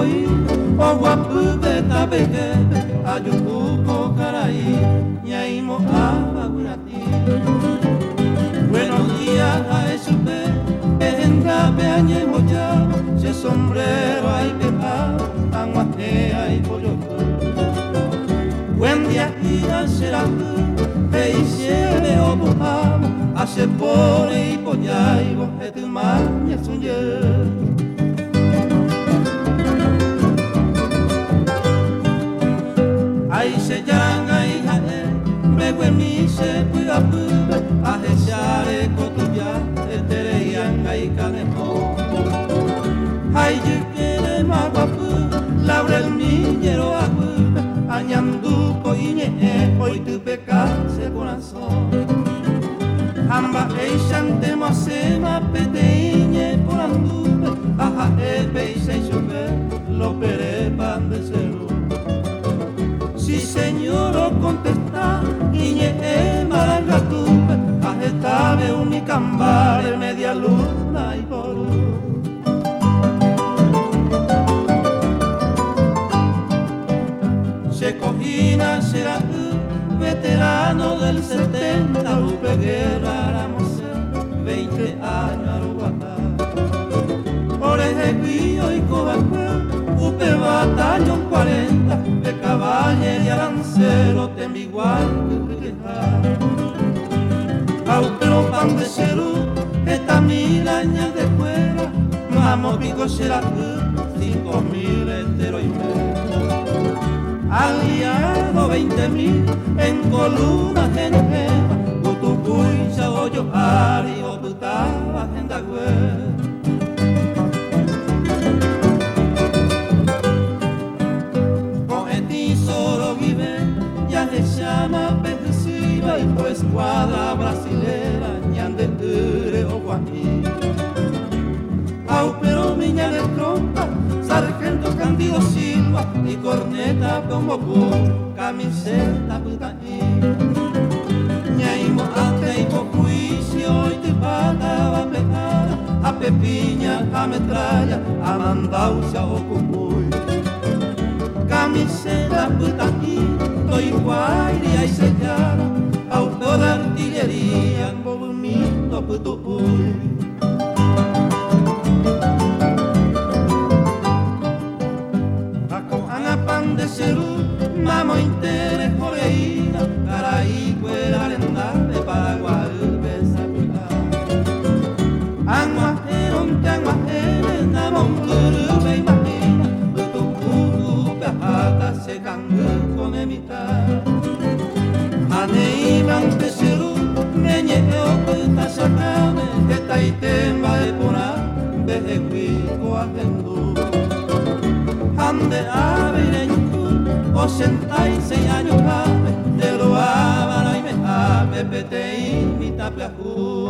koi o guapu beta beke ayuku carai ñaimo abagurati. Buenos días a esupe venga beañe moya se sombrero ay pepa anguate ay pollo. Buen día ira será peisiere o buham hace por y poñai vos et maña suñe. Ay se llanga y jae me mi se puga puga a echare cotuya etereian ay canejo. Ay yo quiere maguapu laurel miñero agu añanduco iñe hoy tu pecase corazón. Amba eishan temasema peteiñe por anduve aja epeise chope lo pere pan de cero. Si señor o contesta iñe marangatuve ajetabe unicambare media luna y por se cojina será veterano del 70, Lupe Guerra, éramos 20 años Aruguatá. Por Ejequillo y Cobacué, Upe Batallón 40, de caballería y arancero, Tembigual, Aupero pan de cerú, esta 1000 años de fuera, vamos pico será 5000 entero y medio. Aliado 20.000 en columnas en Ejema, Utucuy, Chaboyo, Ari, Obutaba, Gendagüe. Poeti solo vive, ya se llama Pejesiva y por escuadra brasilera, Ñande, Ure o Guají. Pero miña de trompa, sargento Candido Silva y corneta como cu, camiseta putaí. Ñaimo ante y por juicio y te pagaba pecada, a pepiña, a metralla, a mandausia o cucuy. Camiseta putaí, doy guairia y sellada, auto de artillería en movimiento putupuy. Pan de cerú, mamo interés joreína, caraí, cuera, arendar de Paraguay, besa puta. Anguajero, te anguajere, namon, guru, me imagina, tu pejata, se cangú con emita. Aneiban de cerú, me ñeo, puta, sacame, que taitemba de pona, de jecuico, agendú. Ande ave o 86 años, de lo ábara y me ave, pete y mi tapiajú.